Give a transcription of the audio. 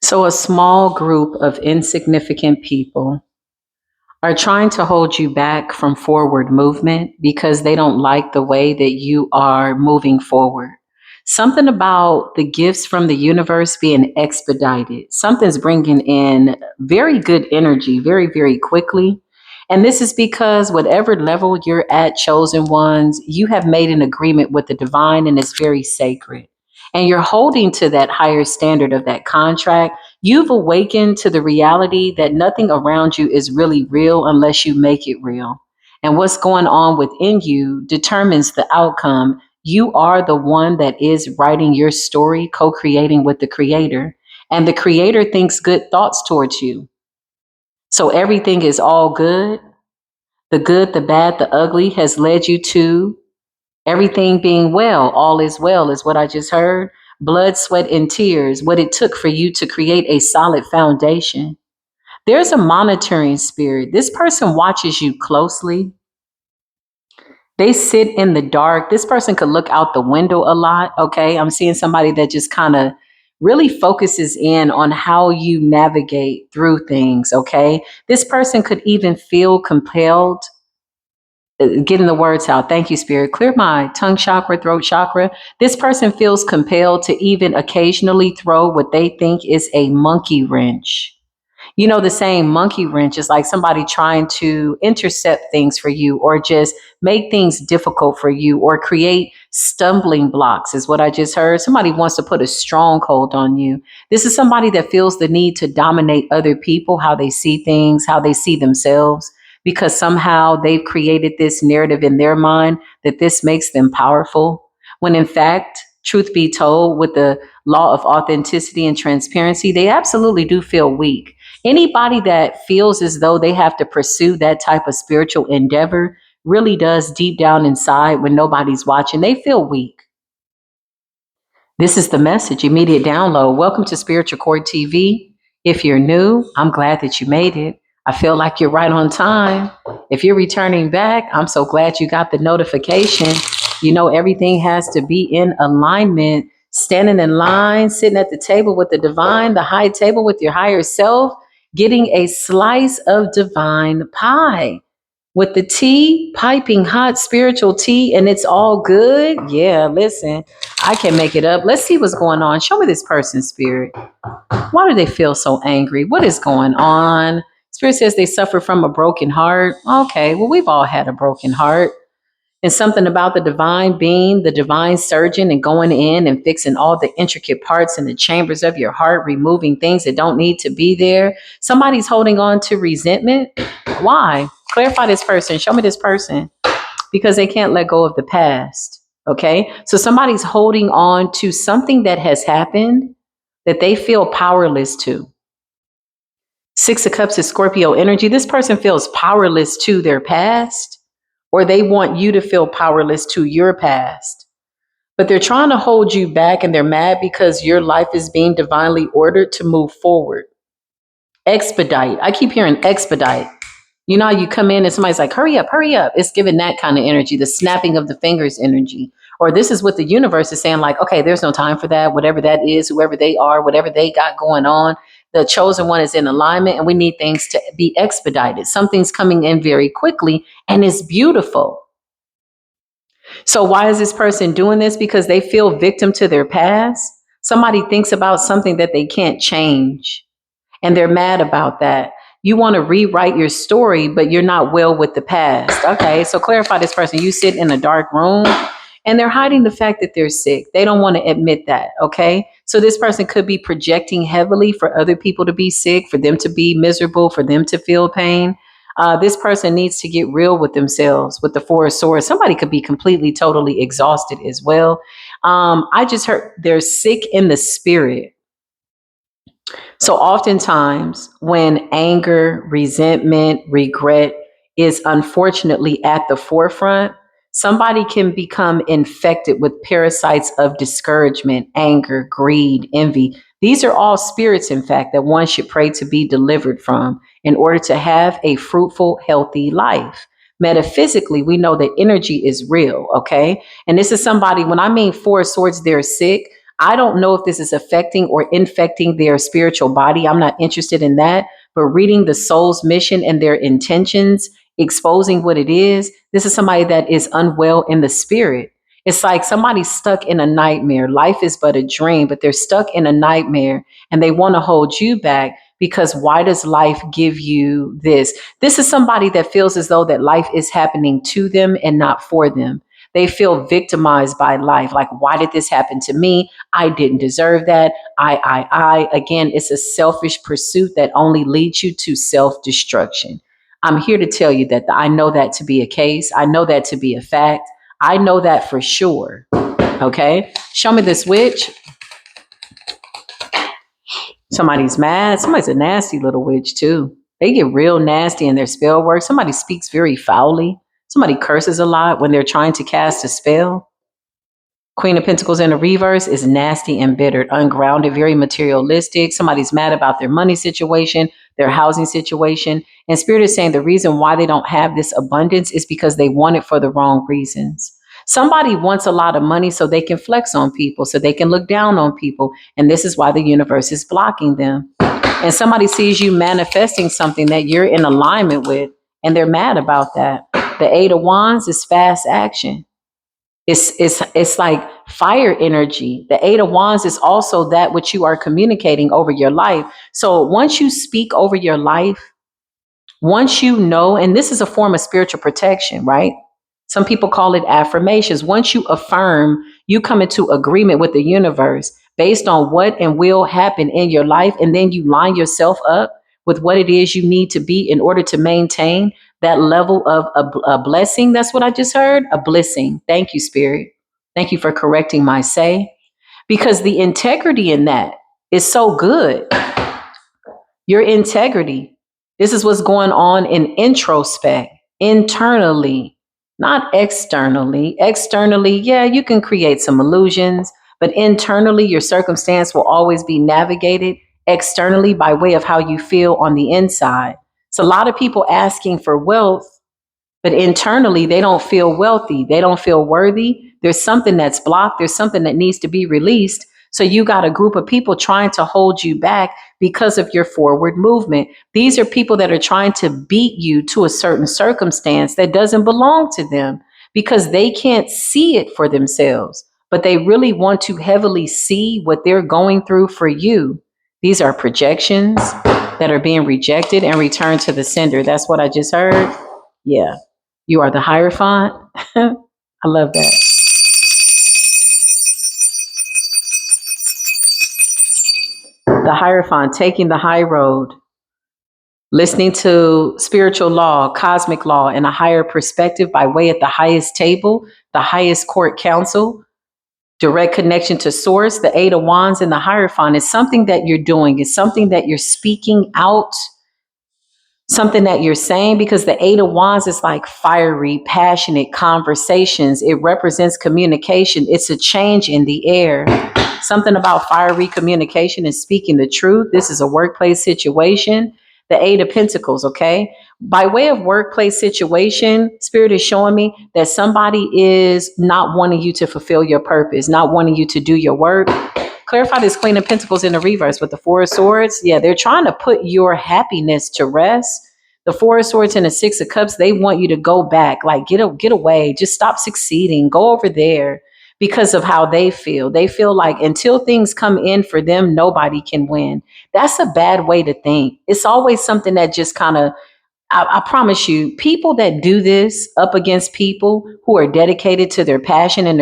So, a small group of insignificant people are trying to hold you back from forward movement because they don't like the way that you are moving forward. Something about the gifts from the universe being expedited. Something's bringing in very good energy very, very quickly. And this is because whatever level you're at, chosen ones, you have made an agreement with the divine and it's very sacred. And you're holding to that higher standard of that contract. You've awakened to the reality that nothing around you is really real unless you make it real. And what's going on within you determines the outcome. You are the one that is writing your story, co creating with the creator. And the creator thinks good thoughts towards you. So everything is all good. The good, the bad, the ugly has led you to everything being well. All is well, is what I just heard. Blood, sweat, and tears, what it took for you to create a solid foundation. There's a monitoring spirit. This person watches you closely. They sit in the dark. This person could look out the window a lot. Okay. I'm seeing somebody that just kind of really focuses in on how you navigate through things. Okay. This person could even feel compelled getting the words out. Thank you, Spirit. Clear my tongue chakra, throat chakra. This person feels compelled to even occasionally throw what they think is a monkey wrench. You know, the same monkey wrench is like somebody trying to intercept things for you or just make things difficult for you or create stumbling blocks, is what I just heard. Somebody wants to put a stronghold on you. This is somebody that feels the need to dominate other people, how they see things, how they see themselves, because somehow they've created this narrative in their mind that this makes them powerful. When in fact, truth be told, with the law of authenticity and transparency, they absolutely do feel weak. Anybody that feels as though they have to pursue that type of spiritual endeavor really does deep down inside when nobody's watching. They feel weak. This is the message, immediate download. Welcome to Spiritual Court TV. If you're new, I'm glad that you made it. I feel like you're right on time. If you're returning back, I'm so glad you got the notification. You know, everything has to be in alignment, standing in line, sitting at the table with the divine, the high table with your higher self, getting a slice of divine pie with the tea, piping hot spiritual tea, and it's all good. Yeah, listen, I can make it up. Let's see what's going on. Show me this person's spirit. Why do they feel so angry? What is going on? Spirit says they suffer from a broken heart. Okay, well, we've all had a broken heart. And something about the divine being, the divine surgeon, and going in and fixing all the intricate parts in the chambers of your heart, removing things that don't need to be there. Somebody's holding on to resentment. Why? Clarify this person. Show me this person. Because they can't let go of the past. Okay. So somebody's holding on to something that has happened that they feel powerless to. Six of Cups is Scorpio energy. This person feels powerless to their past, or they want you to feel powerless to your past. But they're trying to hold you back and they're mad because your life is being divinely ordered to move forward. Expedite. I keep hearing expedite. You know how you come in and somebody's like, hurry up, hurry up. It's giving that kind of energy, the snapping of the fingers energy. Or this is what the universe is saying, like, okay, there's no time for that, whatever that is, whoever they are, whatever they got going on. The chosen one is in alignment and we need things to be expedited. Something's coming in very quickly and it's beautiful. So why is this person doing this? Because they feel victim to their past. Somebody thinks about something that they can't change and they're mad about that. You want to rewrite your story, but you're not well with the past. Okay, so clarify this person. You sit in a dark room and they're hiding the fact that they're sick. They don't want to admit that. Okay, so this person could be projecting heavily for other people to be sick, for them to be miserable, for them to feel pain. This person needs to get real with themselves with the Four of Swords. Somebody could be completely, totally exhausted as well. I just heard they're sick in the spirit. So oftentimes when anger, resentment, regret is unfortunately at the forefront, somebody can become infected with parasites of discouragement, anger, greed, envy. These are all spirits, in fact, that one should pray to be delivered from in order to have a fruitful, healthy life. Metaphysically, we know that energy is real, okay? And this is somebody, when I mean Four of Swords, they're sick. I don't know if this is affecting or infecting their spiritual body. I'm not interested in that. But reading the soul's mission and their intentions, exposing what it is, this is somebody that is unwell in the spirit. It's like somebody's stuck in a nightmare. Life is but a dream, but they're stuck in a nightmare and they want to hold you back because why does life give you this? This is somebody that feels as though that life is happening to them and not for them. They feel victimized by life. Like, why did this happen to me? I didn't deserve that. I. Again, it's a selfish pursuit that only leads you to self-destruction. I'm here to tell you that I know that to be a case. I know that to be a fact. I know that for sure. Okay. Show me this witch. Somebody's mad. Somebody's a nasty little witch too. They get real nasty in their spell work. Somebody speaks very foully. Somebody curses a lot when they're trying to cast a spell. Queen of Pentacles in the reverse is nasty, embittered, ungrounded, very materialistic. Somebody's mad about their money situation, their housing situation. And Spirit is saying the reason why they don't have this abundance is because they want it for the wrong reasons. Somebody wants a lot of money so they can flex on people, so they can look down on people. And this is why the universe is blocking them. And somebody sees you manifesting something that you're in alignment with, and they're mad about that. The Eight of Wands is fast action. It's like fire energy. The Eight of Wands is also that which you are communicating over your life. So once you speak over your life, once you know, and this is a form of spiritual protection, right? Some people call it affirmations. Once you affirm, you come into agreement with the universe based on what and will happen in your life. And then you line yourself up with what it is you need to be in order to maintain that level of a blessing. That's what I just heard. A blessing. Thank you, Spirit. Thank you for correcting my say, because the integrity in that is so good. Your integrity. This is what's going on in introspect, internally, not externally. Externally, yeah, you can create some illusions, but internally, your circumstance will always be navigated externally by way of how you feel on the inside. So a lot of people asking for wealth, but internally they don't feel wealthy. They don't feel worthy. There's something that's blocked. There's something that needs to be released. So you got a group of people trying to hold you back because of your forward movement. These are people that are trying to beat you to a certain circumstance that doesn't belong to them because they can't see it for themselves, but they really want to heavily see what they're going through for you. These are projections that are being rejected and returned to the sender. That's what I just heard. Yeah. You are the Hierophant. I love that. The Hierophant, taking the high road, listening to spiritual law, cosmic law, in a higher perspective by way at the highest table, the highest court council, direct connection to source. The Eight of Wands and the Hierophant is something that you're doing. It's something that you're speaking out, something that you're saying, because the Eight of Wands is like fiery, passionate conversations. It represents communication. It's a change in the air. Something about fiery communication and speaking the truth. This is a workplace situation. The Eight of Pentacles, okay? By way of workplace situation, Spirit is showing me that somebody is not wanting you to fulfill your purpose, not wanting you to do your work. Clarify this Queen of Pentacles in the reverse with the Four of Swords. Yeah, they're trying to put your happiness to rest. The Four of Swords and the Six of Cups, they want you to go back, like get away, just stop succeeding, go over there, because of how they feel. They feel like until things come in for them, nobody can win. That's a bad way to think. It's always something that just kind of, I promise you, people that do this up against people who are dedicated to their passion and